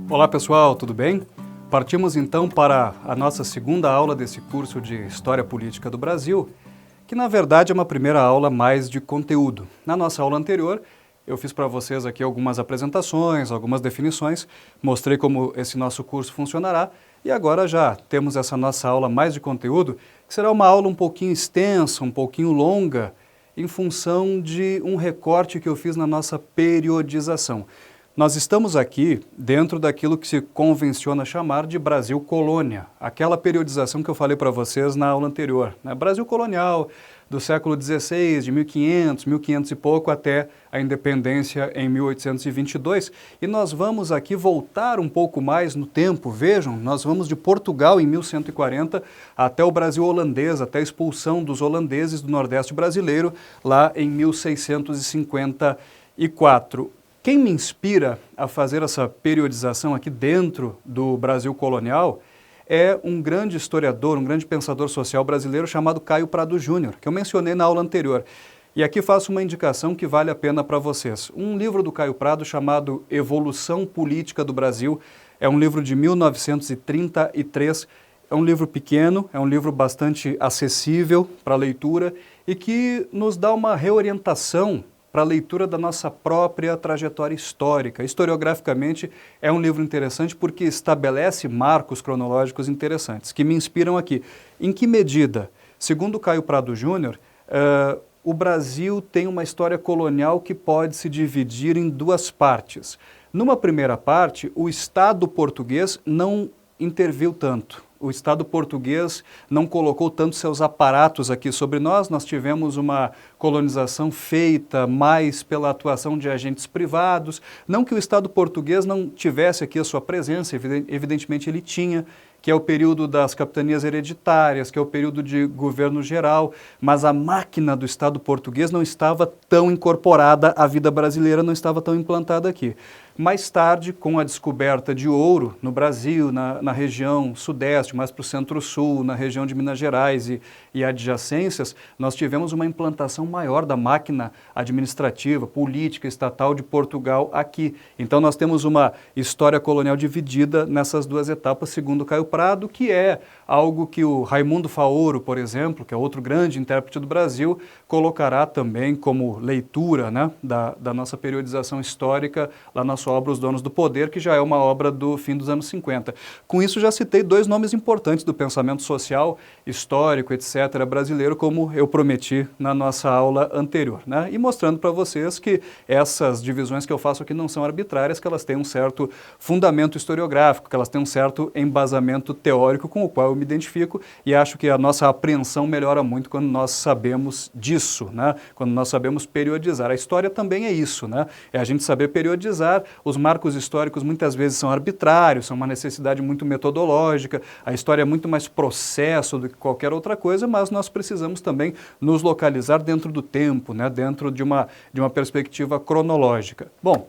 Olá pessoal, tudo bem? Partimos então para a nossa segunda aula desse curso de História Política do Brasil, que na verdade é uma primeira aula mais de conteúdo. Na nossa aula anterior, eu fiz para vocês aqui algumas apresentações, algumas definições, mostrei como esse nosso curso funcionará e agora já temos essa nossa aula mais de conteúdo, que será uma aula um pouquinho extensa, um pouquinho longa, em função de um recorte que eu fiz na nossa periodização. Nós estamos aqui dentro daquilo que se convenciona chamar de Brasil Colônia, aquela periodização que eu falei para vocês na aula anterior, né? Brasil colonial do século XVI, de 1500, 1500 e pouco até a independência em 1822. E nós vamos aqui voltar um pouco mais no tempo, vejam, nós vamos de Portugal em 1140 até o Brasil holandês, até a expulsão dos holandeses do Nordeste brasileiro lá em 1654. Quem me inspira a fazer essa periodização aqui dentro do Brasil colonial é um grande historiador, um grande pensador social brasileiro chamado Caio Prado Júnior, que eu mencionei na aula anterior. E aqui faço uma indicação que vale a pena para vocês. Um livro do Caio Prado chamado Evolução Política do Brasil, é um livro de 1933, é um livro pequeno, é um livro bastante acessível para leitura e que nos dá uma reorientação para a leitura da nossa própria trajetória histórica. Historiograficamente, é um livro interessante porque estabelece marcos cronológicos interessantes, que me inspiram aqui. Em que medida, segundo Caio Prado Júnior, o Brasil tem uma história colonial que pode se dividir em duas partes. Numa primeira parte, o Estado português não interviu tanto. O Estado português não colocou tanto seus aparatos aqui sobre nós, nós tivemos uma colonização feita mais pela atuação de agentes privados, não que o Estado português não tivesse aqui a sua presença, evidentemente ele tinha, que é o período das capitanias hereditárias, que é o período de governo geral, mas a máquina do Estado português não estava tão incorporada à vida brasileira, não estava tão implantada aqui. Mais tarde, com a descoberta de ouro no Brasil, na região sudeste, mais para o centro-sul, na região de Minas Gerais e adjacências, nós tivemos uma implantação maior da máquina administrativa, política, estatal de Portugal aqui. Então nós temos uma história colonial dividida nessas duas etapas, segundo Caio Prado, que é algo que o Raimundo Faoro, por exemplo, que é outro grande intérprete do Brasil, colocará também como leitura, né, da nossa periodização histórica lá na sua obra Os Donos do Poder, que já é uma obra do fim dos anos 50. Com isso já citei dois nomes importantes do pensamento social, histórico, etc., brasileiro, como eu prometi na nossa aula anterior, né? E mostrando para vocês que essas divisões que eu faço aqui não são arbitrárias, que elas têm um certo fundamento historiográfico, que elas têm um certo embasamento teórico com o qual eu me identifico e acho que a nossa apreensão melhora muito quando nós sabemos disso, né? Quando nós sabemos periodizar. A história também é isso, né? É a gente saber periodizar. Os marcos históricos muitas vezes são arbitrários, são uma necessidade muito metodológica, a história é muito mais processo do que qualquer outra coisa, mas nós precisamos também nos localizar dentro do tempo, né? Dentro de uma perspectiva cronológica. Bom,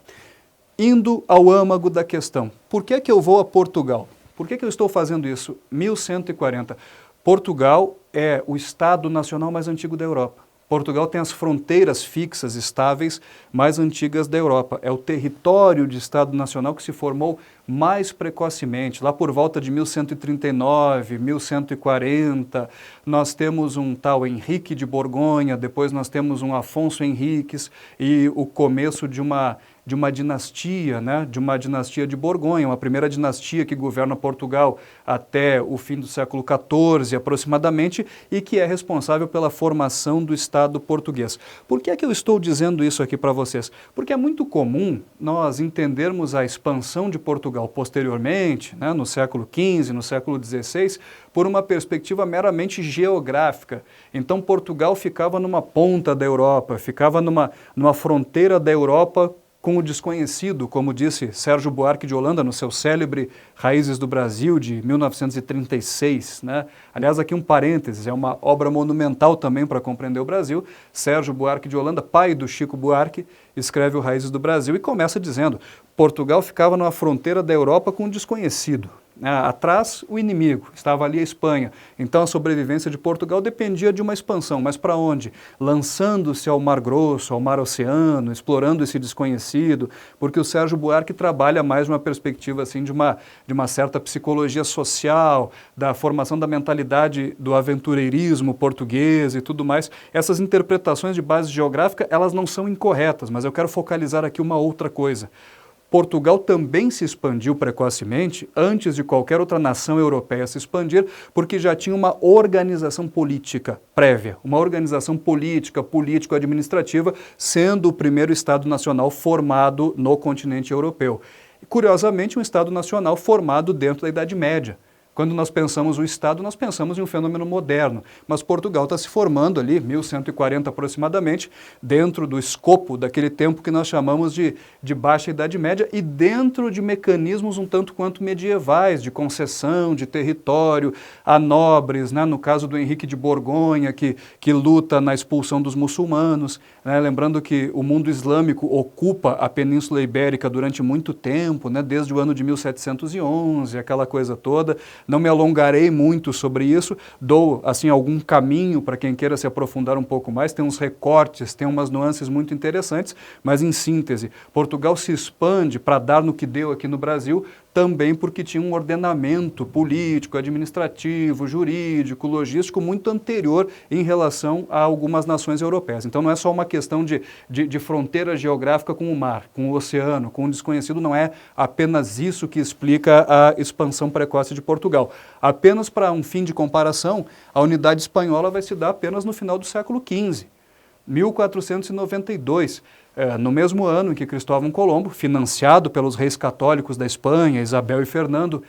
indo ao âmago da questão, por que que eu vou a Portugal? Por que que eu estou fazendo isso? 1140. Portugal é o Estado nacional mais antigo da Europa. Portugal tem as fronteiras fixas, estáveis, mais antigas da Europa. É o território de Estado nacional que se formou mais precocemente. Lá por volta de 1139, 1140, nós temos um tal Henrique de Borgonha, depois nós temos um Afonso Henriques e o começo de uma dinastia, né, de uma dinastia de Borgonha, uma primeira dinastia que governa Portugal até o fim do século XIV aproximadamente e que é responsável pela formação do Estado português. Por que é que eu estou dizendo isso aqui para vocês? Porque é muito comum nós entendermos a expansão de Portugal posteriormente, né, no século XV, no século XVI, por uma perspectiva meramente geográfica. Então Portugal ficava numa ponta da Europa, ficava numa fronteira da Europa com o desconhecido, como disse Sérgio Buarque de Holanda no seu célebre Raízes do Brasil, de 1936. Né? Aliás, aqui um parênteses, é uma obra monumental também para compreender o Brasil. Sérgio Buarque de Holanda, pai do Chico Buarque, escreve o Raízes do Brasil e começa dizendo: Portugal ficava numa fronteira da Europa com o desconhecido. Atrás, o inimigo, estava ali a Espanha. Então a sobrevivência de Portugal dependia de uma expansão, mas para onde? Lançando-se ao Mar Grosso, ao Mar Oceano, explorando esse desconhecido, porque o Sérgio Buarque trabalha mais uma perspectiva assim, de uma certa psicologia social, da formação da mentalidade do aventureirismo português e tudo mais. Essas interpretações de base geográfica, elas não são incorretas, mas eu quero focalizar aqui uma outra coisa. Portugal também se expandiu precocemente, antes de qualquer outra nação europeia se expandir, porque já tinha uma organização política prévia, uma organização política, político-administrativa, sendo o primeiro Estado Nacional formado no continente europeu. E, curiosamente, um Estado Nacional formado dentro da Idade Média. Quando nós pensamos o Estado, nós pensamos em um fenômeno moderno, mas Portugal está se formando ali, 1140 aproximadamente, dentro do escopo daquele tempo que nós chamamos de Baixa Idade Média e dentro de mecanismos um tanto quanto medievais, de concessão, de território, a nobres, né, no caso do Henrique de Borgonha, que luta na expulsão dos muçulmanos, né, lembrando que o mundo islâmico ocupa a Península Ibérica durante muito tempo, né, desde o ano de 1711, aquela coisa toda. Não me alongarei muito sobre isso, dou assim algum caminho para quem queira se aprofundar um pouco mais, tem uns recortes, tem umas nuances muito interessantes, mas em síntese, Portugal se expande para dar no que deu aqui no Brasil, também porque tinha um ordenamento político, administrativo, jurídico, logístico muito anterior em relação a algumas nações europeias. Então não é só uma questão de fronteira geográfica com o mar, com o oceano, com o desconhecido, não é apenas isso que explica a expansão precoce de Portugal. Apenas para um fim de comparação, a unidade espanhola vai se dar apenas no final do século XV. 1492, no mesmo ano em que Cristóvão Colombo, financiado pelos reis católicos da Espanha, Isabel e Fernando,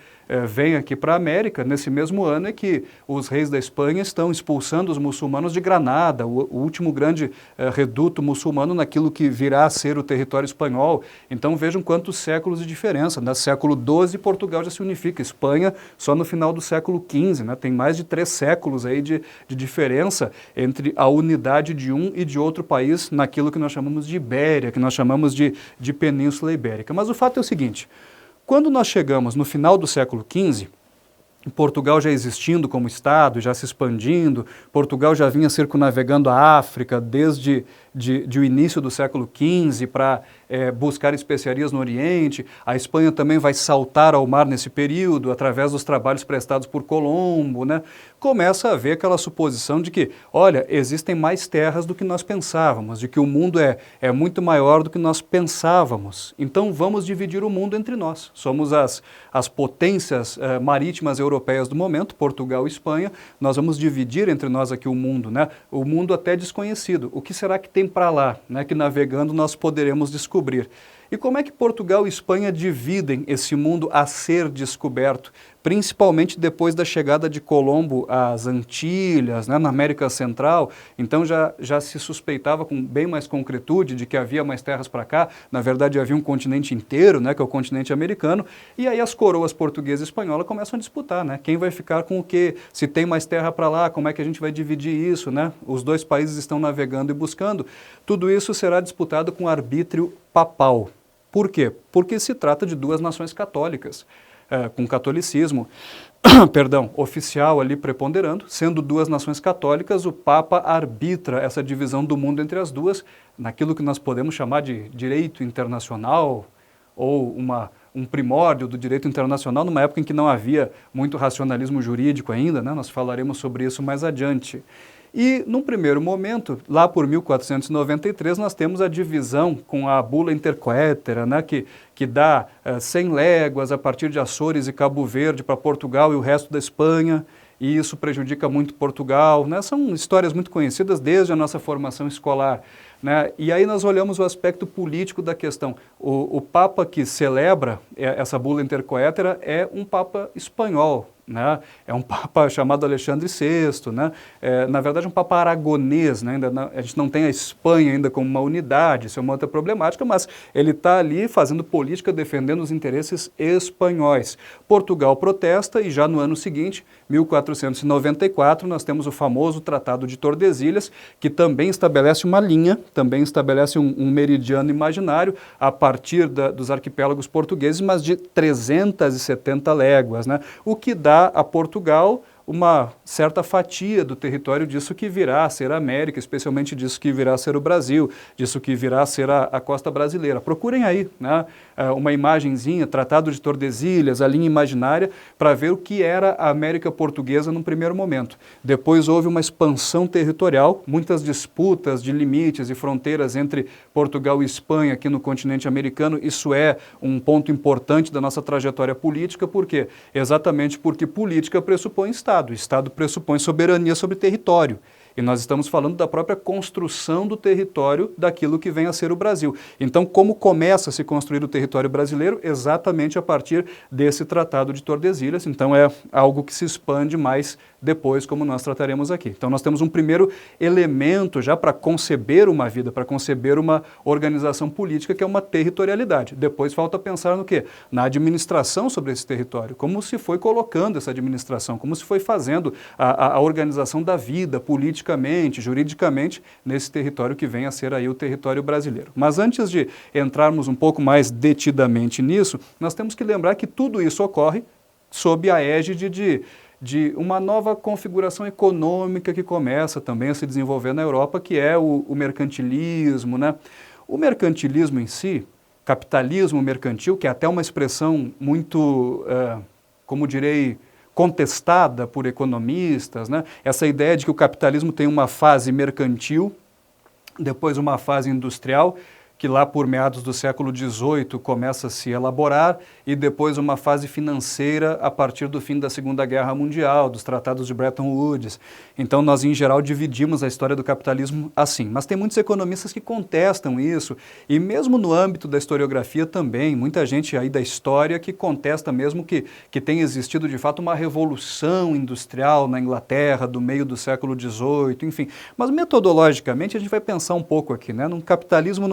vem aqui para a América. Nesse mesmo ano é que os reis da Espanha estão expulsando os muçulmanos de Granada, o último grande reduto muçulmano naquilo que virá a ser o território espanhol. Então vejam quantos séculos de diferença. No século XII, Portugal já se unifica, Espanha só no final do século XV, né? Tem mais de 3 séculos aí de diferença entre a unidade de um e de outro país naquilo que nós chamamos de Ibéria, que nós chamamos de Península Ibérica. Mas o fato é o seguinte: quando nós chegamos no final do século XV, Portugal já existindo como Estado, já se expandindo, Portugal já vinha circunnavegando a África desde o início do século XV para buscar especiarias no Oriente. A Espanha também vai saltar ao mar nesse período, através dos trabalhos prestados por Colombo, né? Começa a haver aquela suposição de que, olha, existem mais terras do que nós pensávamos, de que o mundo é muito maior do que nós pensávamos. Então vamos dividir o mundo entre nós. Somos as potências marítimas europeias do momento, Portugal e Espanha, nós vamos dividir entre nós aqui o mundo, né? O mundo até desconhecido. O que será que tem para lá, né, que navegando nós poderemos descobrir? E como é que Portugal e Espanha dividem esse mundo a ser descoberto, principalmente depois da chegada de Colombo às Antilhas, né, na América Central? Então já se suspeitava com bem mais concretude de que havia mais terras para cá. Na verdade havia um continente inteiro, né, que é o continente americano, e aí as coroas portuguesa e espanhola começam a disputar, né? Quem vai ficar com o quê? Se tem mais terra para lá, como é que a gente vai dividir isso, né? Os dois países estão navegando e buscando. Tudo isso será disputado com arbítrio papal. Por quê? Porque se trata de duas nações católicas, com catolicismo, perdão, oficial ali preponderando. Sendo duas nações católicas, o Papa arbitra essa divisão do mundo entre as duas, naquilo que nós podemos chamar de direito internacional, ou um primórdio do direito internacional, numa época em que não havia muito racionalismo jurídico ainda, né? Nós falaremos sobre isso mais adiante. E, num primeiro momento, lá por 1493, nós temos a divisão com a bula intercoetera, né, que dá 100 léguas a partir de Açores e Cabo Verde para Portugal e o resto da Espanha, e isso prejudica muito Portugal, né? São histórias muito conhecidas desde a nossa formação escolar, né? E aí nós olhamos o aspecto político da questão. O Papa que celebra essa bula intercoetera é um Papa espanhol, né? É um papa chamado Alexandre VI, né? Na verdade, um papa aragonês, né? A gente não tem a Espanha ainda como uma unidade, isso é uma outra problemática, mas ele está ali fazendo política, defendendo os interesses espanhóis. Portugal protesta e já no ano seguinte, 1494, nós temos o famoso Tratado de Tordesilhas, que também estabelece uma linha, também estabelece um meridiano imaginário a partir dos arquipélagos portugueses, mas de 370 léguas, né? O que dá a Portugal uma certa fatia do território disso que virá a ser a América, especialmente disso que virá a ser o Brasil, disso que virá a ser a costa brasileira. Procurem aí, né, uma imagenzinha, Tratado de Tordesilhas, a linha imaginária, para ver o que era a América portuguesa num primeiro momento. Depois houve uma expansão territorial, muitas disputas de limites e fronteiras entre Portugal e Espanha aqui no continente americano. Isso é um ponto importante da nossa trajetória política, por quê? Exatamente porque política pressupõe Estado. O Estado pressupõe soberania sobre território. E nós estamos falando da própria construção do território daquilo que vem a ser o Brasil. Então, como começa a se construir o território brasileiro? Exatamente a partir desse Tratado de Tordesilhas. Então, é algo que se expande mais depois, como nós trataremos aqui. Então, nós temos um primeiro elemento já para conceber uma vida, para conceber uma organização política, que é uma territorialidade. Depois falta pensar no quê? Na administração sobre esse território. Como se foi colocando essa administração, como se foi fazendo a organização da vida política, juridicamente, nesse território que vem a ser aí o território brasileiro. Mas antes de entrarmos um pouco mais detidamente nisso, nós temos que lembrar que tudo isso ocorre sob a égide de uma nova configuração econômica que começa também a se desenvolver na Europa, que é o mercantilismo, né? O mercantilismo em si, capitalismo mercantil, que é até uma expressão muito, como direi, contestada por economistas, né? Essa ideia de que o capitalismo tem uma fase mercantil, depois uma fase industrial, que lá por meados do século XVIII começa a se elaborar, e depois uma fase financeira a partir do fim da Segunda Guerra Mundial, dos tratados de Bretton Woods. Então nós, em geral, dividimos a história do capitalismo assim. Mas tem muitos economistas que contestam isso, e mesmo no âmbito da historiografia também, muita gente aí da história que contesta mesmo que tenha existido de fato uma revolução industrial na Inglaterra do meio do século XVIII, enfim. Mas metodologicamente a gente vai pensar um pouco aqui, né, num capitalismo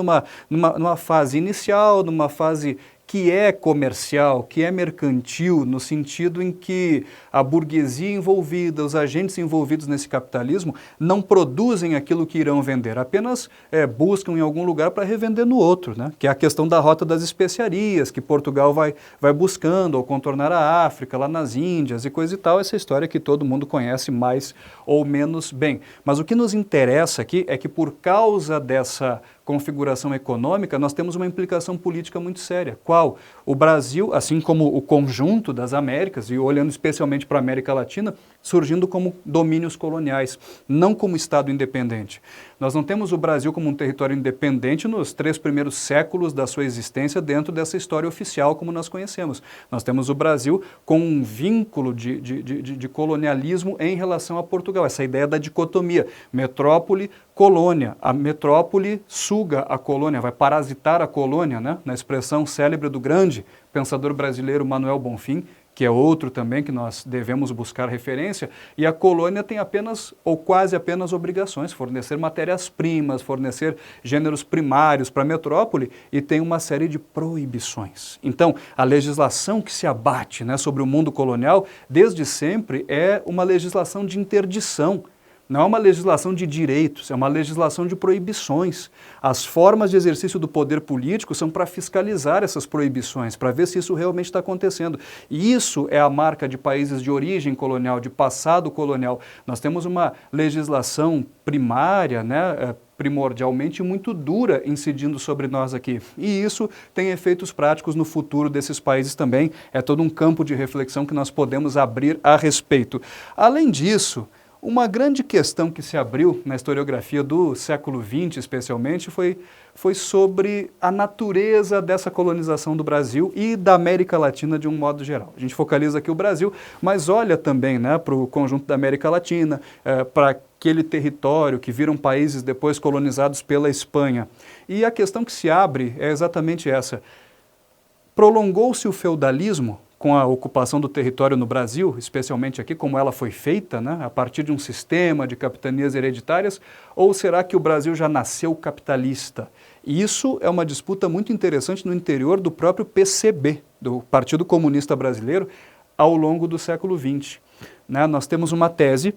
numa fase inicial, numa fase que é comercial, que é mercantil, no sentido em que a burguesia envolvida, os agentes envolvidos nesse capitalismo, não produzem aquilo que irão vender, apenas buscam em algum lugar para revender no outro, né? Que é a questão da rota das especiarias, que Portugal vai buscando ao contornar a África, lá nas Índias e coisa e tal, essa história que todo mundo conhece mais ou menos bem. Mas o que nos interessa aqui é que, por causa dessa configuração econômica, nós temos uma implicação política muito séria. Qual? O Brasil, assim como o conjunto das Américas, e olhando especialmente para a América Latina, surgindo como domínios coloniais, não como Estado independente. Nós não temos o Brasil como um território independente nos 3 primeiros séculos da sua existência dentro dessa história oficial como nós conhecemos. Nós temos o Brasil com um vínculo de colonialismo em relação a Portugal, essa ideia da dicotomia, metrópole, colônia. A metrópole suga a colônia, vai parasitar a colônia, né? Na expressão célebre do grande pensador brasileiro Manuel Bonfim, que é outro também que nós devemos buscar referência, e a colônia tem apenas, ou quase apenas, obrigações, fornecer matérias-primas, fornecer gêneros primários para a metrópole, e tem uma série de proibições. Então, a legislação que se abate, né, sobre o mundo colonial, desde sempre, é uma legislação de interdição. Não é uma legislação de direitos, é uma legislação de proibições. As formas de exercício do poder político são para fiscalizar essas proibições, para ver se isso realmente está acontecendo. E isso é a marca de países de origem colonial, de passado colonial. Nós temos uma legislação primária, né, primordialmente muito dura incidindo sobre nós aqui. E isso tem efeitos práticos no futuro desses países também. É todo um campo de reflexão que nós podemos abrir a respeito. Além disso, uma grande questão que se abriu na historiografia do século XX, especialmente, foi sobre a natureza dessa colonização do Brasil e da América Latina de um modo geral. A gente focaliza aqui o Brasil, mas olha também, né, para o conjunto da América Latina, para aquele território que viram países depois colonizados pela Espanha. E a questão que se abre é exatamente essa. Prolongou-se o feudalismo com a ocupação do território no Brasil, especialmente aqui, como ela foi feita, né, a partir de um sistema de capitanias hereditárias, ou será que o Brasil já nasceu capitalista? E isso é uma disputa muito interessante no interior do próprio PCB, do Partido Comunista Brasileiro, ao longo do século XX. Né, nós temos uma tese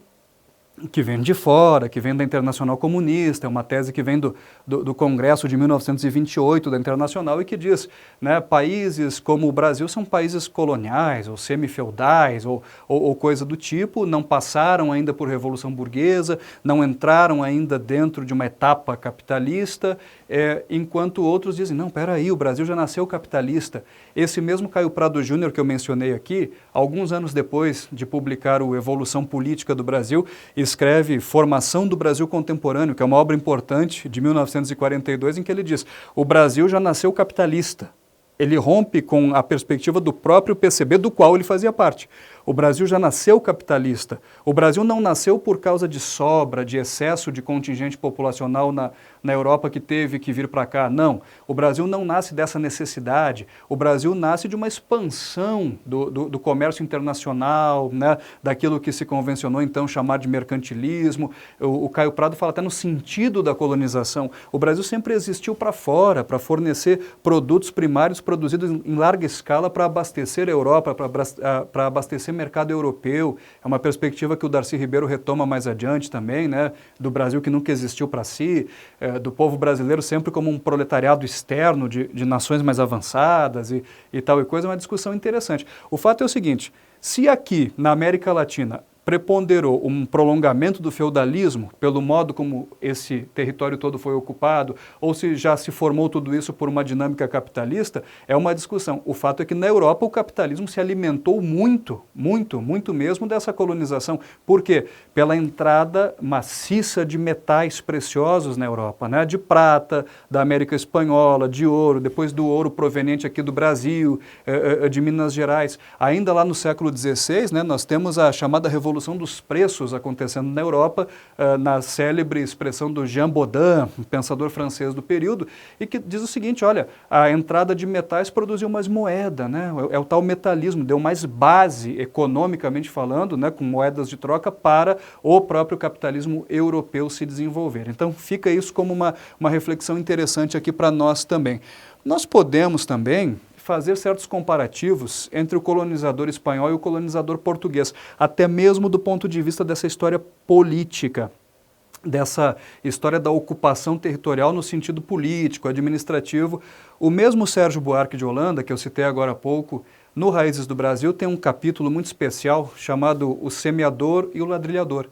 que vem de fora, que vem da Internacional Comunista, é uma tese que vem do Congresso de 1928 da Internacional e que diz, né, países como o Brasil são países coloniais ou semi-feudais ou coisa do tipo, não passaram ainda por Revolução Burguesa, não entraram ainda dentro de uma etapa capitalista, enquanto outros dizem, não, peraí, o Brasil já nasceu capitalista. Esse mesmo Caio Prado Júnior que eu mencionei aqui, alguns anos depois de publicar o Evolução Política do Brasil, escreve Formação do Brasil Contemporâneo, que é uma obra importante, de 1942, em que ele diz, o Brasil já nasceu capitalista. Ele rompe com a perspectiva do próprio PCB, do qual ele fazia parte. O Brasil já nasceu capitalista. O Brasil não nasceu por causa de sobra, de excesso de contingente populacional na Europa que teve que vir para cá. Não. O Brasil não nasce dessa necessidade. O Brasil nasce de uma expansão do comércio internacional, né, daquilo que se convencionou então chamar de mercantilismo. O Caio Prado fala até no sentido da colonização. O Brasil sempre existiu para fora, para fornecer produtos primários produzidos em larga escala para abastecer a Europa, para abastecer mercado europeu. É uma perspectiva que o Darcy Ribeiro retoma mais adiante também, né, do Brasil que nunca existiu para si, do povo brasileiro sempre como um proletariado externo de nações mais avançadas e tal e coisa, é uma discussão interessante. O fato é o seguinte, se aqui na América Latina preponderou um prolongamento do feudalismo pelo modo como esse território todo foi ocupado, ou se já se formou tudo isso por uma dinâmica capitalista, é uma discussão. O fato é que na Europa o capitalismo se alimentou muito mesmo dessa colonização. Por quê? Pela entrada maciça de metais preciosos na Europa, né? De prata, da América Espanhola, de ouro, depois do ouro proveniente aqui do Brasil, de Minas Gerais. Ainda lá no século XVI, né, nós temos a chamada Revolução dos Preços acontecendo na Europa, na célebre expressão do Jean Bodin, um pensador francês do período, e que diz o seguinte, olha, a entrada de metais produziu mais moeda, né? É o tal metalismo, deu mais base, economicamente falando, né, com moedas de troca, para o próprio capitalismo europeu se desenvolver. Então fica isso como uma reflexão interessante aqui para nós também. Nós podemos também fazer certos comparativos entre o colonizador espanhol e o colonizador português, até mesmo do ponto de vista dessa história política, dessa história da ocupação territorial no sentido político, administrativo. O mesmo Sérgio Buarque de Holanda, que eu citei agora há pouco, no Raízes do Brasil, tem um capítulo muito especial chamado O Semeador e o Ladrilhador.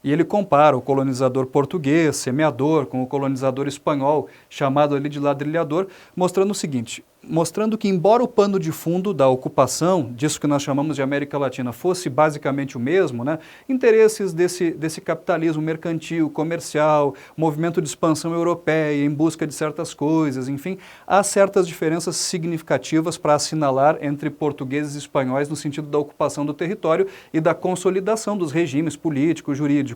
E ele compara o colonizador português, semeador, com o colonizador espanhol, chamado ali de ladrilhador, mostrando o seguinte, mostrando que embora o pano de fundo da ocupação, disso que nós chamamos de América Latina, fosse basicamente o mesmo, né, interesses desse capitalismo mercantil, comercial, movimento de expansão europeia, em busca de certas coisas, enfim, há certas diferenças significativas para assinalar entre portugueses e espanhóis no sentido da ocupação do território e da consolidação dos regimes político, jurídico.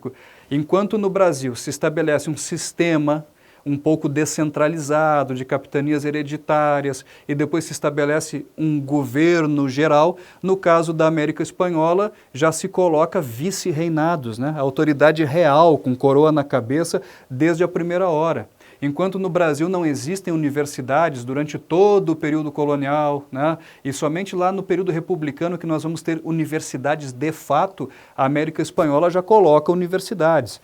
Enquanto no Brasil se estabelece um sistema um pouco descentralizado, de capitanias hereditárias, e depois se estabelece um governo geral. No caso da América Espanhola, já se coloca vice-reinados, né? A autoridade real, com coroa na cabeça, desde a primeira hora. Enquanto no Brasil não existem universidades durante todo o período colonial, né? E somente lá no período republicano que nós vamos ter universidades de fato, a América Espanhola já coloca universidades,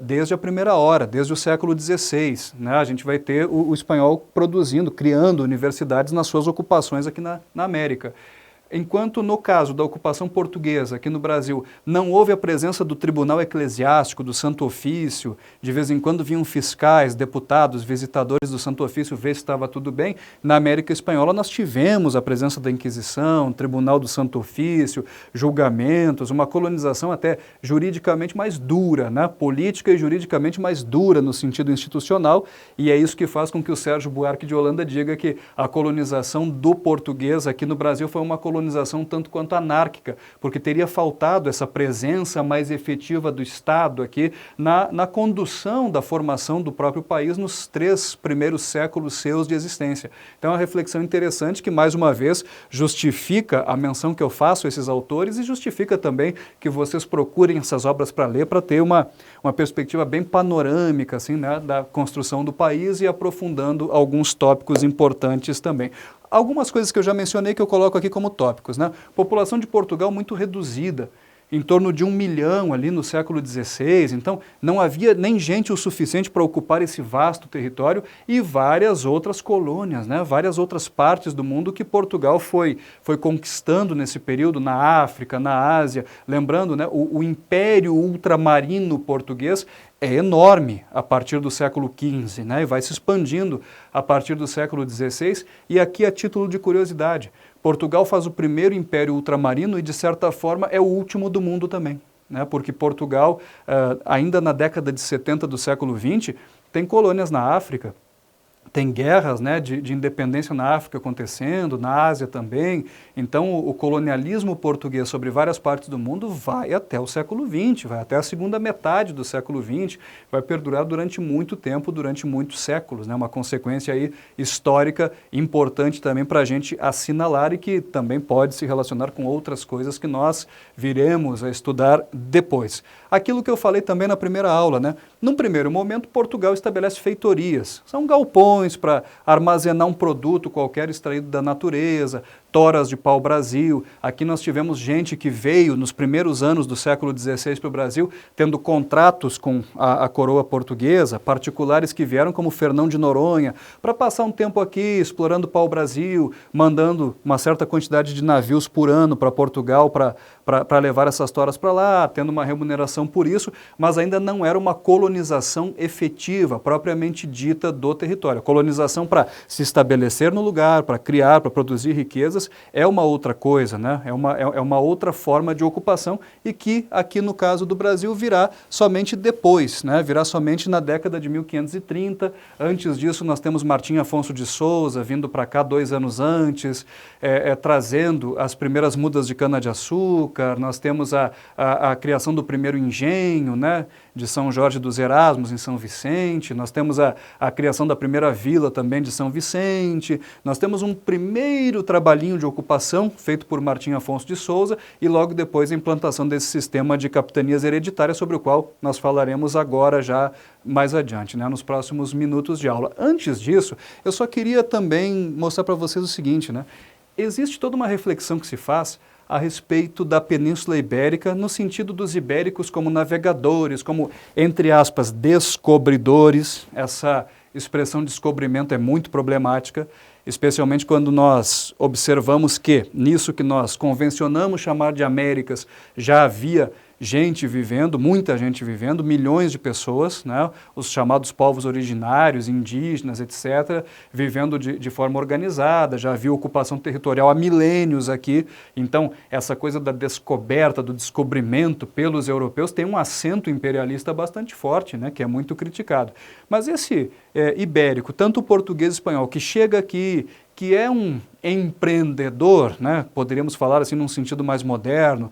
desde a primeira hora, desde o século XVI. Né? A gente vai ter o espanhol produzindo, criando universidades nas suas ocupações aqui na América. Enquanto no caso da ocupação portuguesa aqui no Brasil não houve a presença do tribunal eclesiástico, do Santo Ofício, de vez em quando vinham fiscais, deputados, visitadores do Santo Ofício ver se estava tudo bem, na América Espanhola nós tivemos a presença da Inquisição, tribunal do Santo Ofício, julgamentos, uma colonização até juridicamente mais dura, né? Política e juridicamente mais dura no sentido institucional, e é isso que faz com que o Sérgio Buarque de Holanda diga que a colonização do português aqui no Brasil foi uma colonização colonização tanto quanto anárquica, porque teria faltado essa presença mais efetiva do Estado aqui na condução da formação do próprio país nos 3 primeiros séculos seus de existência. Então é uma reflexão interessante que, mais uma vez, justifica a menção que eu faço a esses autores e justifica também que vocês procurem essas obras para ler, para ter uma perspectiva bem panorâmica assim, né, da construção do país e aprofundando alguns tópicos importantes também. Algumas coisas que eu já mencionei que eu coloco aqui como tópicos, né? População de Portugal muito reduzida, em torno de 1 milhão ali no século XVI, então não havia nem gente o suficiente para ocupar esse vasto território e várias outras colônias, né? Várias outras partes do mundo que Portugal foi conquistando nesse período, na África, na Ásia. Lembrando, né, o Império Ultramarino Português é enorme a partir do século XV, né, e vai se expandindo a partir do século XVI. E aqui, a título de curiosidade, Portugal faz o primeiro império ultramarino e, de certa forma, é o último do mundo também, né, porque Portugal, ainda na década de 70 do século XX, tem colônias na África, tem guerras, né, de independência na África acontecendo, na Ásia também. Então o colonialismo português sobre várias partes do mundo vai até o século XX, vai até a segunda metade do século XX, vai perdurar durante muito tempo, durante muitos séculos, né, uma consequência aí histórica importante também para a gente assinalar e que também pode se relacionar com outras coisas que nós viremos a estudar depois. Aquilo que eu falei também na primeira aula, né? Num primeiro momento, Portugal estabelece feitorias, são galpões para armazenar um produto qualquer extraído da natureza, toras de pau-brasil. Aqui nós tivemos gente que veio nos primeiros anos do século XVI para o Brasil, tendo contratos com a coroa portuguesa, particulares que vieram como Fernão de Noronha, para passar um tempo aqui explorando pau-brasil, mandando uma certa quantidade de navios por ano para Portugal para levar essas toras para lá, tendo uma remuneração por isso, mas ainda não era uma colonização efetiva, propriamente dita, do território. A colonização para se estabelecer no lugar, para criar, para produzir riquezas, é uma outra coisa, né? É uma outra forma de ocupação e que aqui no caso do Brasil virá somente depois, né? Virá somente na década de 1530. Antes disso nós temos Martim Afonso de Souza vindo para cá 2 anos antes, trazendo as primeiras mudas de cana-de-açúcar. Nós temos a criação do primeiro engenho, né, de São Jorge dos Erasmos em São Vicente. Nós temos a criação da primeira vila também de São Vicente. Nós temos um primeiro trabalhinho de ocupação feito por Martim Afonso de Souza e logo depois a implantação desse sistema de capitanias hereditárias, sobre o qual nós falaremos agora já mais adiante, né, nos próximos minutos de aula. Antes disso, eu só queria também mostrar para vocês o seguinte, né? Existe toda uma reflexão que se faz a respeito da Península Ibérica, no sentido dos ibéricos como navegadores, como, entre aspas, descobridores. Essa expressão descobrimento é muito problemática, especialmente quando nós observamos que, nisso que nós convencionamos chamar de Américas, já havia gente vivendo, muita gente vivendo, milhões de pessoas, né, os chamados povos originários, indígenas, etc., vivendo de forma organizada, já havia ocupação territorial há milênios aqui. Então, essa coisa da descoberta, do descobrimento pelos europeus tem um acento imperialista bastante forte, né, que é muito criticado. Mas esse ibérico, tanto o português e o espanhol, que chega aqui, que é um empreendedor, né, poderíamos falar assim num sentido mais moderno,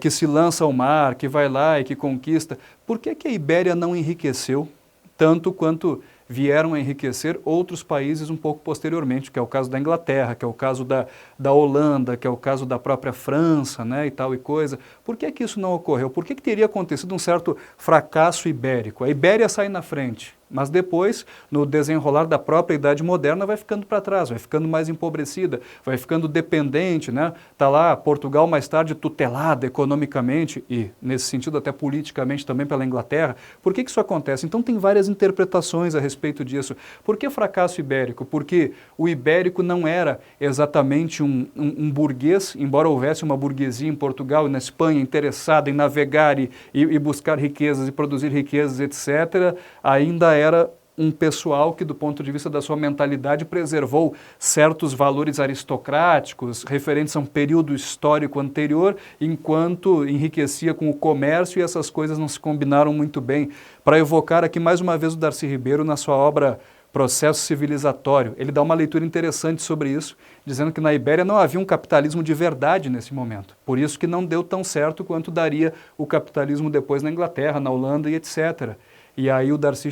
que se lança ao mar, que vai lá e que conquista. Por que a Ibéria não enriqueceu tanto quanto vieram a enriquecer outros países um pouco posteriormente, que é o caso da Inglaterra, que é o caso da Holanda, que é o caso da própria França, né, e tal e coisa? Por que isso não ocorreu? Por que teria acontecido um certo fracasso ibérico? A Ibéria sai na frente, mas depois, no desenrolar da própria Idade Moderna, vai ficando para trás, vai ficando mais empobrecida, vai ficando dependente, né? Está lá Portugal mais tarde tutelada economicamente e, nesse sentido, até politicamente também pela Inglaterra. Por que isso acontece? Então tem várias interpretações a respeito disso. Por que fracasso ibérico? Porque o ibérico não era exatamente um burguês, embora houvesse uma burguesia em Portugal e na Espanha interessada em navegar e buscar riquezas e produzir riquezas, etc., ainda era um pessoal que, do ponto de vista da sua mentalidade, preservou certos valores aristocráticos referentes a um período histórico anterior, enquanto enriquecia com o comércio, e essas coisas não se combinaram muito bem. Para evocar aqui mais uma vez o Darcy Ribeiro na sua obra processo civilizatório. Ele dá uma leitura interessante sobre isso, dizendo que na Ibéria não havia um capitalismo de verdade nesse momento. Por isso que não deu tão certo quanto daria o capitalismo depois na Inglaterra, na Holanda e etc. E aí o Darcy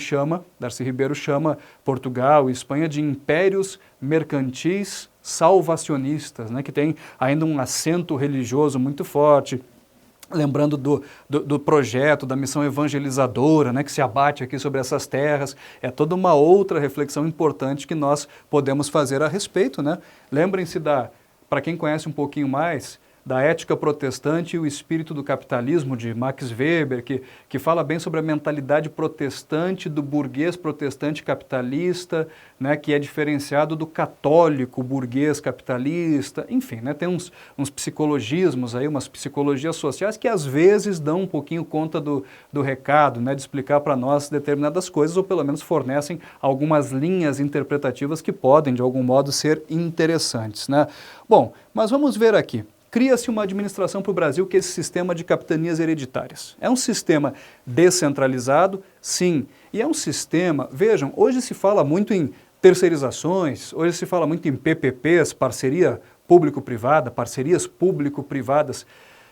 Ribeiro chama Portugal e Espanha de impérios mercantis salvacionistas, né, que tem ainda um acento religioso muito forte, lembrando do projeto, da missão evangelizadora, né, que se abate aqui sobre essas terras. É toda uma outra reflexão importante que nós podemos fazer a respeito, né? Lembrem-se para quem conhece um pouquinho mais, da Ética Protestante e o Espírito do Capitalismo, de Max Weber, que fala bem sobre a mentalidade protestante do burguês protestante capitalista, né, que é diferenciado do católico burguês capitalista. Enfim, né, tem uns psicologismos aí, umas psicologias sociais que às vezes dão um pouquinho conta do recado, né, de explicar para nós determinadas coisas, ou pelo menos fornecem algumas linhas interpretativas que podem, de algum modo, ser interessantes, né? Bom, mas vamos ver aqui. Cria-se uma administração para o Brasil que é esse sistema de capitanias hereditárias. É um sistema descentralizado, sim, e é um sistema, vejam, hoje se fala muito em terceirizações, hoje se fala muito em PPPs, parceria público-privada, parcerias público-privadas.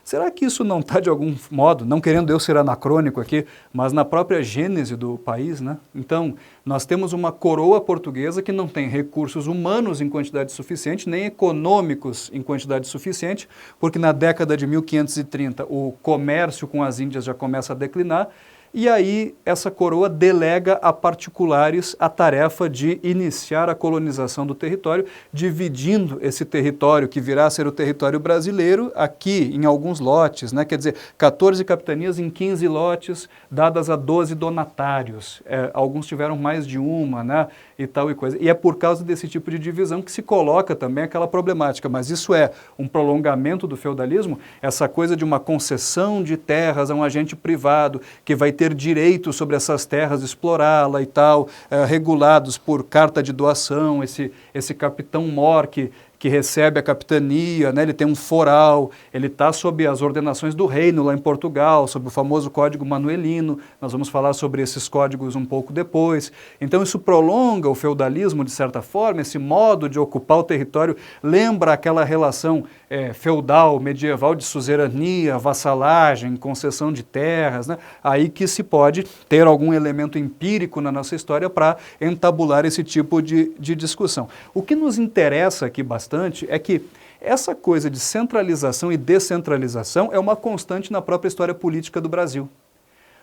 Será que isso não está de algum modo, não querendo eu ser anacrônico aqui, mas na própria gênese do país, né? Então, nós temos uma coroa portuguesa que não tem recursos humanos em quantidade suficiente, nem econômicos em quantidade suficiente, porque na década de 1530 o comércio com as Índias já começa a declinar, e aí essa coroa delega a particulares a tarefa de iniciar a colonização do território, dividindo esse território que virá a ser o território brasileiro aqui em alguns lotes, né? Quer dizer, 14 capitanias em 15 lotes, dadas a 12 donatários. Alguns tiveram mais de uma, né? E tal e coisa. E é por causa desse tipo de divisão que se coloca também aquela problemática. Mas isso é um prolongamento do feudalismo, essa coisa de uma concessão de terras a um agente privado que vai ter direito sobre essas terras, explorá-la e tal, regulados por carta de doação, esse capitão-mor que recebe a capitania, né? Ele tem um foral, ele está sob as ordenações do reino lá em Portugal, sob o famoso Código Manuelino. Nós vamos falar sobre esses códigos um pouco depois. Então isso prolonga o feudalismo de certa forma, esse modo de ocupar o território lembra aquela relação feudal, medieval de suzerania, vassalagem, concessão de terras, né? Aí que se pode ter algum elemento empírico na nossa história para entabular esse tipo de discussão. O que nos interessa aqui bastante é que essa coisa de centralização e descentralização é uma constante na própria história política do Brasil.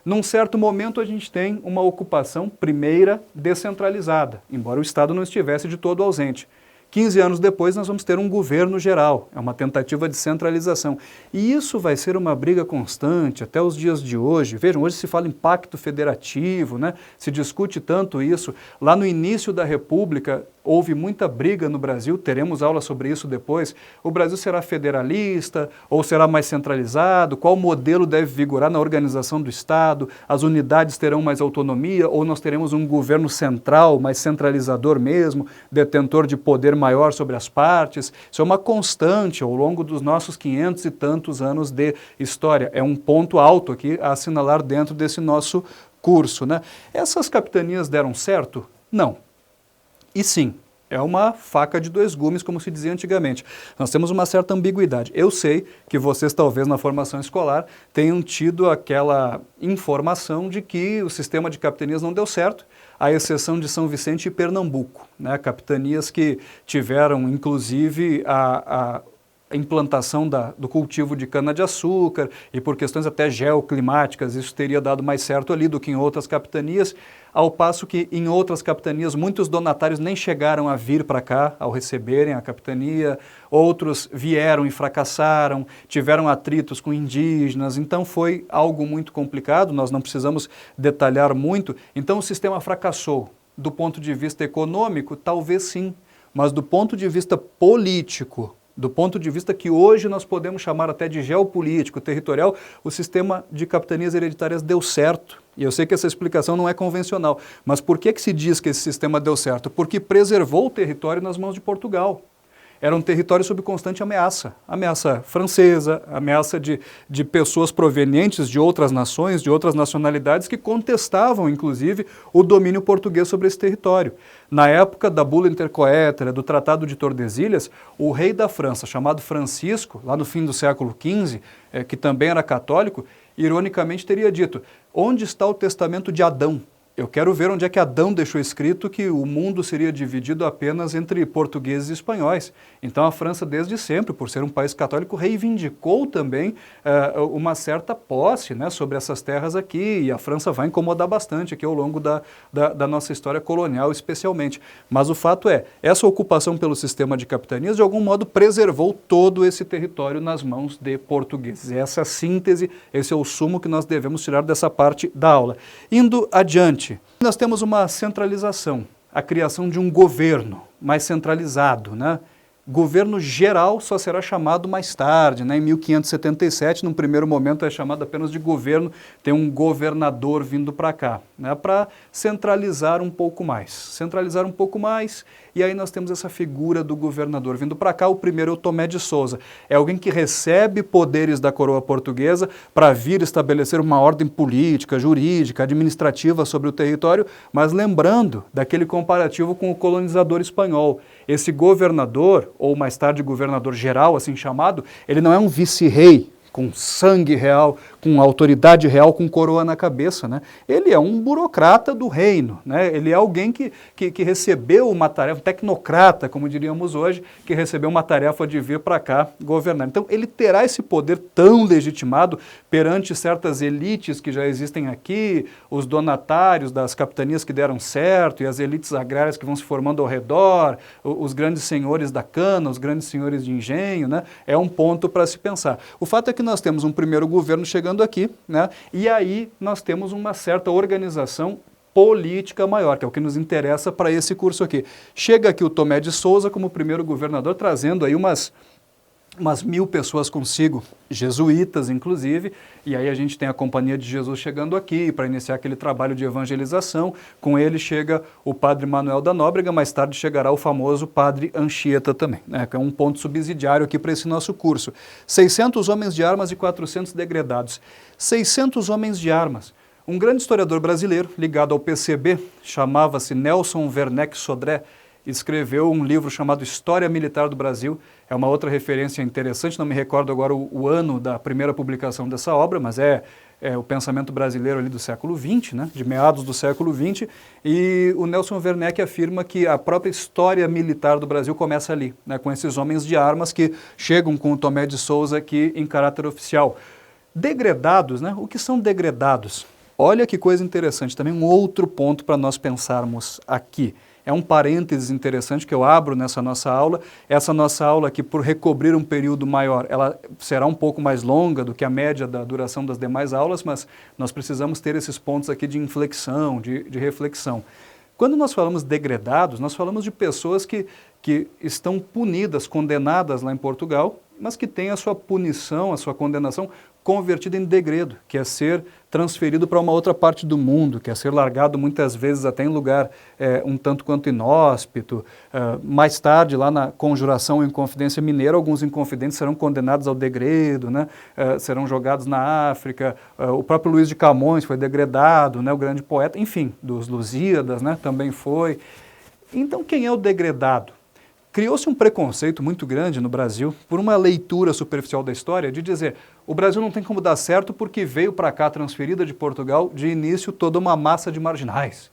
Num certo momento a gente tem uma ocupação primeira descentralizada, embora o Estado não estivesse de todo ausente. 15 anos depois nós vamos ter um governo geral, é uma tentativa de centralização. E isso vai ser uma briga constante até os dias de hoje. Vejam, hoje se fala em pacto federativo, né? Se discute tanto isso. Lá no início da República houve muita briga no Brasil, teremos aula sobre isso depois. O Brasil será federalista ou será mais centralizado? Qual modelo deve vigorar na organização do Estado? As unidades terão mais autonomia ou nós teremos um governo central, mais centralizador mesmo, detentor de poder maior sobre as partes? Isso é uma constante ao longo dos nossos 500 e tantos anos de história. É um ponto alto aqui a assinalar dentro desse nosso curso, né? Essas capitanias deram certo? Não. E sim, é uma faca de dois gumes, como se dizia antigamente. Nós temos uma certa ambiguidade. Eu sei que vocês, talvez, na formação escolar, tenham tido aquela informação de que o sistema de capitanias não deu certo, à exceção de São Vicente e Pernambuco, né? Capitanias que tiveram, inclusive, a implantação do cultivo de cana-de-açúcar e por questões até geoclimáticas, isso teria dado mais certo ali do que em outras capitanias, ao passo que em outras capitanias muitos donatários nem chegaram a vir para cá ao receberem a capitania, outros vieram e fracassaram, tiveram atritos com indígenas, então foi algo muito complicado, nós não precisamos detalhar muito, então o sistema fracassou. Do ponto de vista econômico, talvez sim, mas do ponto de vista político, do ponto de vista que hoje nós podemos chamar até de geopolítico, territorial, o sistema de capitanias hereditárias deu certo. E eu sei que essa explicação não é convencional, mas por que se diz que esse sistema deu certo? Porque preservou o território nas mãos de Portugal. Era um território sob constante ameaça. Ameaça francesa, ameaça de pessoas provenientes de outras nações, de outras nacionalidades que contestavam, inclusive, o domínio português sobre esse território. Na época da Bula Intercoetera, do Tratado de Tordesilhas, o rei da França, chamado Francisco, lá no fim do século XV, que também era católico, ironicamente teria dito: onde está o testamento de Adão? Eu quero ver onde é que Adão deixou escrito que o mundo seria dividido apenas entre portugueses e espanhóis. Então a França, desde sempre, por ser um país católico, reivindicou também uma certa posse, né, sobre essas terras aqui, e a França vai incomodar bastante aqui ao longo da nossa história colonial, especialmente. Mas o fato é, essa ocupação pelo sistema de capitanias, de algum modo, preservou todo esse território nas mãos de portugueses. Essa é a síntese, esse é o sumo que nós devemos tirar dessa parte da aula. Indo adiante, nós temos uma centralização, a criação de um governo mais centralizado, né? Governo geral só será chamado mais tarde, né? Em 1577, num primeiro momento é chamado apenas de governo, tem um governador vindo para cá, né? Para centralizar um pouco mais, e aí nós temos essa figura do governador vindo para cá. O primeiro é o Tomé de Souza, é alguém que recebe poderes da coroa portuguesa para vir estabelecer uma ordem política, jurídica, administrativa sobre o território, mas lembrando daquele comparativo com o colonizador espanhol. Esse governador, ou mais tarde governador geral, assim chamado, ele não é um vice-rei com sangue real, com autoridade real, com coroa na cabeça, né? Ele é um burocrata do reino, né? Ele é alguém que recebeu uma tarefa, um tecnocrata, como diríamos hoje, que recebeu uma tarefa de vir para cá governar. Então ele terá esse poder tão legitimado perante certas elites que já existem aqui, os donatários das capitanias que deram certo e as elites agrárias que vão se formando ao redor, os grandes senhores da cana, os grandes senhores de engenho, né? É um ponto para se pensar. O fato é que nós temos um primeiro governo chegando aqui, né? E aí nós temos uma certa organização política maior, que é o que nos interessa para esse curso aqui. Chega aqui o Tomé de Souza como primeiro governador, trazendo aí umas 1.000 pessoas consigo, jesuítas inclusive, e aí a gente tem a Companhia de Jesus chegando aqui para iniciar aquele trabalho de evangelização. Com ele chega o padre Manuel da Nóbrega, mais tarde chegará o famoso padre Anchieta também, né, que é um ponto subsidiário aqui para esse nosso curso. 600 homens de armas e 400 degredados. 600 homens de armas. Um grande historiador brasileiro ligado ao PCB, chamava-se Nelson Werneck Sodré, escreveu um livro chamado História Militar do Brasil. É uma outra referência interessante, não me recordo agora o ano da primeira publicação dessa obra, mas é o pensamento brasileiro ali do século XX, né, de meados do século XX, e o Nelson Werneck afirma que a própria história militar do Brasil começa ali, né, com esses homens de armas que chegam com o Tomé de Souza aqui em caráter oficial. Degredados, né? O que são degredados? Olha que coisa interessante, também um outro ponto para nós pensarmos aqui. É um parênteses interessante que eu abro nessa nossa aula. Essa nossa aula aqui, por recobrir um período maior, ela será um pouco mais longa do que a média da duração das demais aulas, mas nós precisamos ter esses pontos aqui de inflexão, de reflexão. Quando nós falamos degredados, nós falamos de pessoas que estão punidas, condenadas lá em Portugal, mas que têm a sua punição, a sua condenação convertida em degredo, que é ser transferido para uma outra parte do mundo, que é ser largado muitas vezes até em lugar um tanto quanto inóspito. Mais tarde, lá na Conjuração e Inconfidência Mineira, alguns inconfidentes serão condenados ao degredo, né? Serão jogados na África. O próprio Luís de Camões foi degredado, né? O grande poeta, enfim, dos Lusíadas, né? Também foi. Então, quem é o degredado? Criou-se um preconceito muito grande no Brasil por uma leitura superficial da história de dizer o Brasil não tem como dar certo porque veio para cá transferida de Portugal de início toda uma massa de marginais,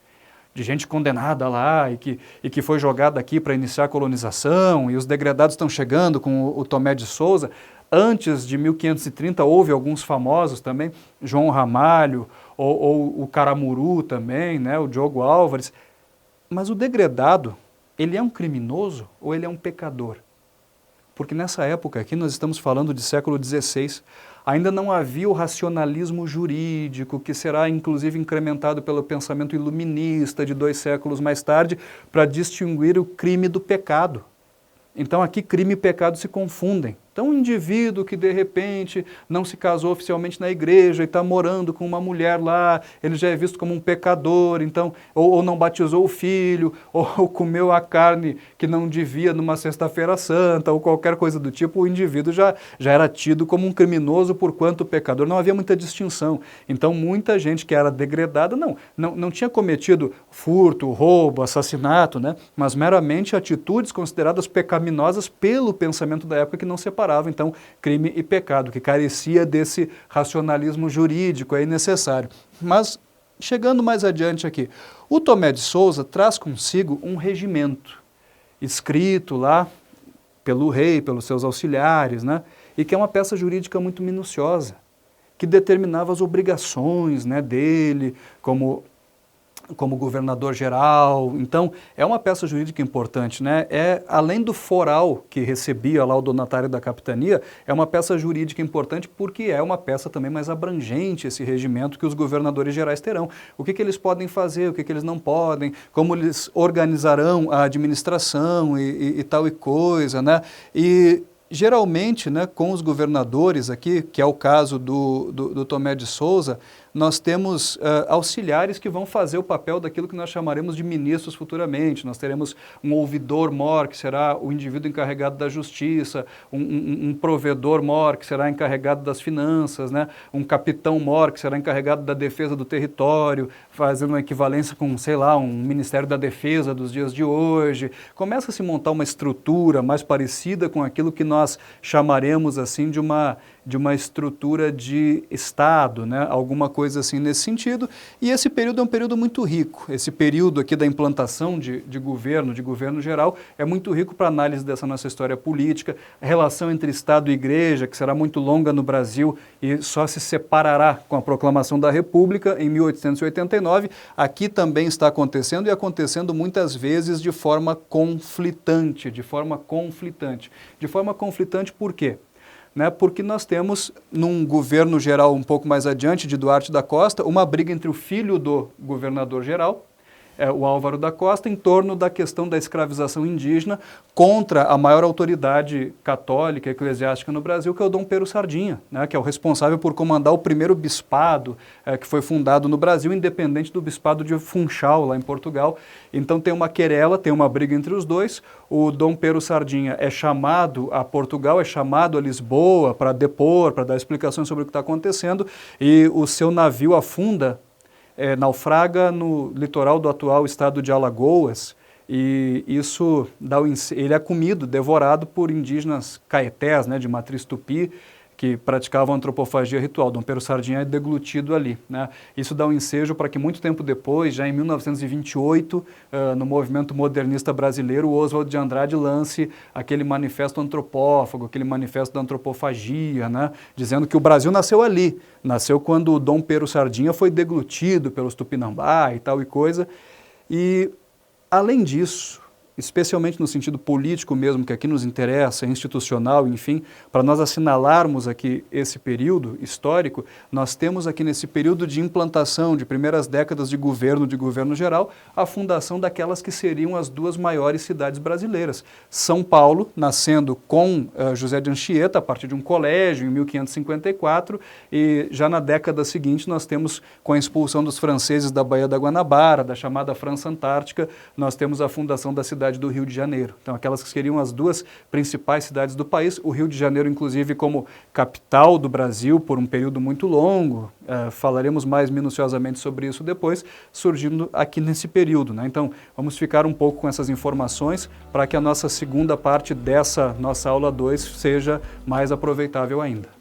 de gente condenada lá e que foi jogada aqui para iniciar a colonização, e os degredados estão chegando com o Tomé de Souza. Antes de 1530 houve alguns famosos também, João Ramalho ou o Caramuru também, né, o Diogo Álvares, mas o degredado, ele é um criminoso ou ele é um pecador? Porque nessa época aqui, nós estamos falando de século XVI, ainda não havia o racionalismo jurídico, que será inclusive incrementado pelo pensamento iluminista de 2 séculos mais tarde, para distinguir o crime do pecado. Então aqui crime e pecado se confundem. Então, um indivíduo que, de repente, não se casou oficialmente na igreja e está morando com uma mulher lá, ele já é visto como um pecador, então, ou não batizou o filho, ou comeu a carne que não devia numa sexta-feira santa, ou qualquer coisa do tipo, o indivíduo já era tido como um criminoso porquanto pecador. Não havia muita distinção. Então, muita gente que era degredada não tinha cometido furto, roubo, assassinato, né? Mas meramente atitudes consideradas pecaminosas pelo pensamento da época que não separava, então, crime e pecado, que carecia desse racionalismo jurídico aí necessário. Mas, chegando mais adiante aqui, o Tomé de Souza traz consigo um regimento, escrito lá pelo rei, pelos seus auxiliares, né? E que é uma peça jurídica muito minuciosa, que determinava as obrigações, né, dele como governador geral. Então, é uma peça jurídica importante, né? Além do foral que recebia lá o donatário da capitania, é uma peça jurídica importante porque é uma peça também mais abrangente, esse regimento que os governadores gerais terão. O que eles podem fazer, o que eles não podem, como eles organizarão a administração e tal e coisa, né? E geralmente, né, com os governadores aqui, que é o caso do Tomé de Souza, nós temos auxiliares que vão fazer o papel daquilo que nós chamaremos de ministros futuramente. Nós teremos um ouvidor-mor, que será o indivíduo encarregado da justiça, um provedor-mor, que será encarregado das finanças, né? Um capitão-mor, que será encarregado da defesa do território, fazendo uma equivalência com, sei lá, um Ministério da Defesa dos dias de hoje. Começa a se montar uma estrutura mais parecida com aquilo que nós chamaremos assim de uma estrutura de Estado, né? Alguma coisa assim nesse sentido, e esse período é um período muito rico. Esse período aqui da implantação de governo geral, é muito rico para análise dessa nossa história política, a relação entre Estado e Igreja, que será muito longa no Brasil e só se separará com a proclamação da República em 1889, aqui também está acontecendo e acontecendo muitas vezes de forma conflitante. De forma conflitante por quê? Né, porque nós temos, num governo geral um pouco mais adiante de Duarte da Costa, uma briga entre o filho do governador geral, o Álvaro da Costa, em torno da questão da escravização indígena contra a maior autoridade católica eclesiástica no Brasil, que é o Dom Pero Sardinha, né, que é o responsável por comandar o primeiro bispado que foi fundado no Brasil, independente do bispado de Funchal, lá em Portugal. Então tem uma querela, tem uma briga entre os dois. O Dom Pero Sardinha é chamado a Portugal, é chamado a Lisboa para depor, para dar explicações sobre o que está acontecendo, e o seu navio afunda, naufraga no litoral do atual estado de Alagoas, e isso ele é comido, devorado por indígenas caetés, né, de matriz tupi, que praticavam antropofagia ritual. Dom Pero Sardinha é deglutido ali, né? Isso dá um ensejo para que muito tempo depois, já em 1928, no movimento modernista brasileiro, o Oswald de Andrade lance aquele manifesto antropófago, aquele manifesto da antropofagia, né? Dizendo que o Brasil nasceu ali, nasceu quando o Dom Pero Sardinha foi deglutido pelos Tupinambá e tal e coisa. E, além disso, especialmente no sentido político mesmo, que aqui nos interessa, institucional, enfim, para nós assinalarmos aqui esse período histórico, nós temos aqui nesse período de implantação, de primeiras décadas de governo geral, a fundação daquelas que seriam as duas maiores cidades brasileiras. São Paulo, nascendo com José de Anchieta, a partir de um colégio, em 1554, e já na década seguinte nós temos, com a expulsão dos franceses da Baía da Guanabara, da chamada França Antártica, nós temos a fundação da cidade do Rio de Janeiro. Então, aquelas que seriam as duas principais cidades do país, o Rio de Janeiro, inclusive, como capital do Brasil por um período muito longo, falaremos mais minuciosamente sobre isso depois, surgindo aqui nesse período, né? Então, vamos ficar um pouco com essas informações para que a nossa segunda parte dessa nossa aula 2 seja mais aproveitável ainda.